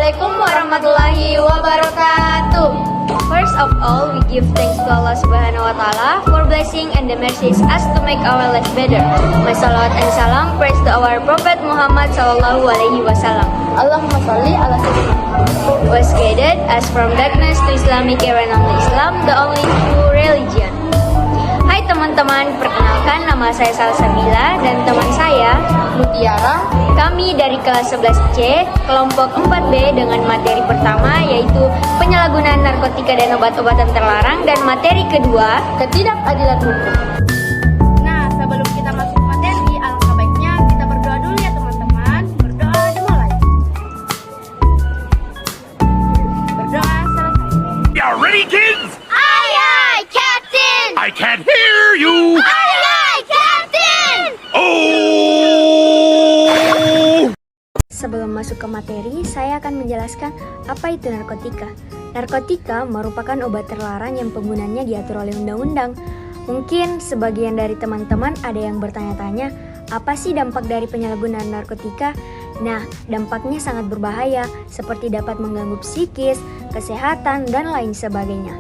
Assalamualaikum warahmatullahi wabarakatuh. First of all, we give thanks to Allah Subhanahu wa Ta'ala for blessing and the mercies us to make our life better. My salawat and salam praise to our Prophet Muhammad Sallallahu Alaihi Wasallam. Allahumma salli ala sayyidina Muhammad. Was guided us from darkness to Islamic era, namely Islam, the only true religion. Hai teman-teman, perkenalkan nama saya Salsabila dan teman saya Mutiara. Kami dari kelas 11C, kelompok 4B dengan materi pertama yaitu penyalahgunaan narkotika dan obat-obatan terlarang, dan materi kedua Ketidakadilan hukum. Nah, sebelum kita masuk materi, alangkah baiknya kita berdoa dulu ya teman-teman. Berdoa dimulai. Berdoa selesai. You ready, kids? Aye, aye, Captain! I can't hear you. Aye, aye, Captain! Oh! Sebelum masuk ke materi, saya akan menjelaskan apa itu narkotika. Narkotika merupakan obat terlarang yang penggunaannya diatur oleh undang-undang. Mungkin sebagian dari teman-teman ada yang bertanya-tanya, apa sih dampak dari penyalahgunaan narkotika? Nah, dampaknya sangat berbahaya, seperti dapat mengganggu psikis, kesehatan, dan lain sebagainya.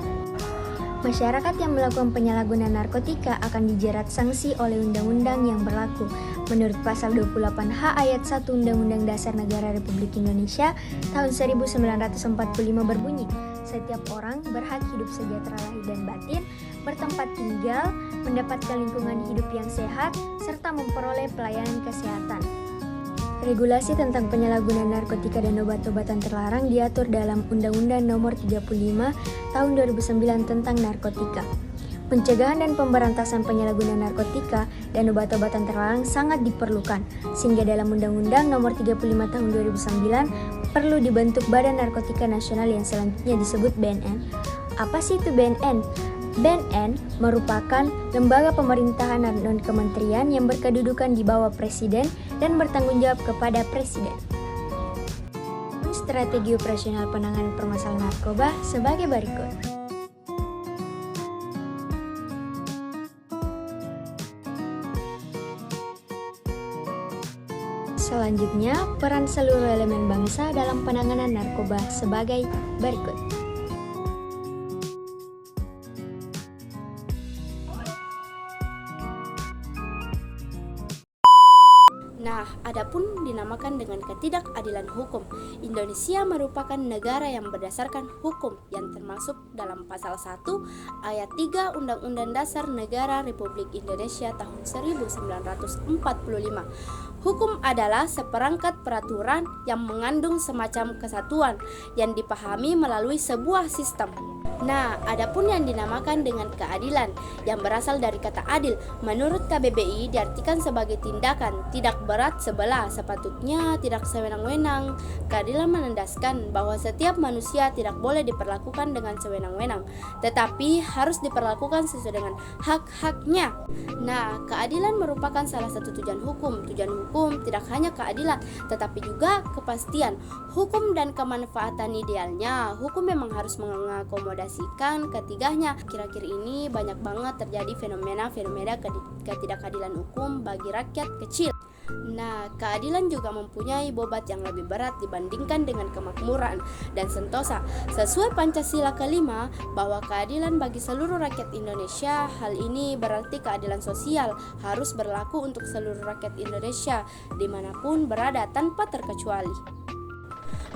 Masyarakat yang melakukan penyalahgunaan narkotika akan dijerat sanksi oleh undang-undang yang berlaku. Menurut pasal 28H ayat 1 Undang-Undang Dasar Negara Republik Indonesia tahun 1945 berbunyi, setiap orang berhak hidup sejahtera lahir dan batin, bertempat tinggal, mendapatkan lingkungan hidup yang sehat, serta memperoleh pelayanan kesehatan. Regulasi tentang penyalahgunaan narkotika dan obat-obatan terlarang diatur dalam Undang-Undang Nomor 35 Tahun 2009 tentang narkotika. Pencegahan dan pemberantasan penyalahgunaan narkotika dan obat-obatan terlarang sangat diperlukan, sehingga dalam Undang-Undang Nomor 35 Tahun 2009 perlu dibentuk Badan Narkotika Nasional yang selanjutnya disebut BNN. Apa sih itu BNN? BNN merupakan lembaga pemerintahan non-kementerian yang berkedudukan di bawah Presiden dan bertanggung jawab kepada Presiden. Strategi operasional penanganan permasalahan narkoba sebagai berikut. Selanjutnya, peran seluruh elemen bangsa dalam penanganan narkoba sebagai berikut. Nah, adapun dinamakan dengan ketidakadilan hukum, Indonesia merupakan negara yang berdasarkan hukum yang termasuk dalam pasal 1 ayat 3 Undang-Undang Dasar Negara Republik Indonesia tahun 1945. Hukum adalah seperangkat peraturan yang mengandung semacam kesatuan yang dipahami melalui sebuah sistem. Nah, adapun yang dinamakan dengan keadilan yang berasal dari kata adil, menurut KBBI diartikan sebagai tindakan tidak berat sebelah, sepatutnya tidak sewenang-wenang. Keadilan menandaskan bahwa setiap manusia tidak boleh diperlakukan dengan sewenang-wenang, tetapi harus diperlakukan sesuai dengan hak-haknya. Nah, keadilan merupakan salah satu tujuan hukum. Tujuan hukum tidak hanya keadilan, tetapi juga kepastian hukum dan kemanfaatan idealnya. Hukum memang harus mengakomodasikan ketiganya. Akhir-akhir ini banyak banget terjadi fenomena ketidakadilan hukum bagi rakyat kecil. Nah, keadilan juga mempunyai bobot yang lebih berat dibandingkan dengan kemakmuran dan sentosa. Sesuai Pancasila kelima, bahwa keadilan bagi seluruh rakyat Indonesia, hal ini berarti keadilan sosial harus berlaku untuk seluruh rakyat Indonesia dimanapun berada tanpa terkecuali.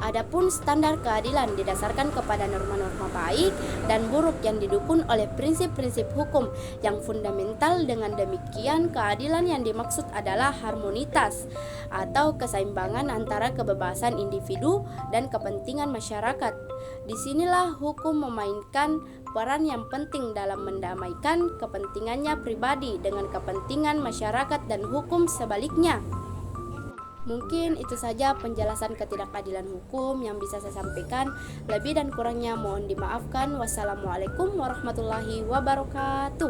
Adapun standar keadilan didasarkan kepada norma-norma baik dan buruk yang didukung oleh prinsip-prinsip hukum yang fundamental. Dengan demikian, keadilan yang dimaksud adalah harmonitas atau keseimbangan antara kebebasan individu dan kepentingan masyarakat. Disinilah hukum memainkan peran yang penting dalam mendamaikan kepentingannya pribadi dengan kepentingan masyarakat dan hukum sebaliknya. Mungkin itu saja penjelasan ketidakadilan hukum yang bisa saya sampaikan. Lebih dan kurangnya mohon dimaafkan. Wassalamualaikum warahmatullahi wabarakatuh.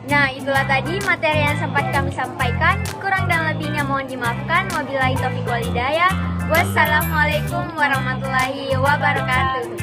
Nah, itulah tadi materi yang sempat kami sampaikan. Kurang dan lebihnya mohon dimaafkan. Wabillahi taufiq wal hidayah. Wassalamualaikum warahmatullahi wabarakatuh.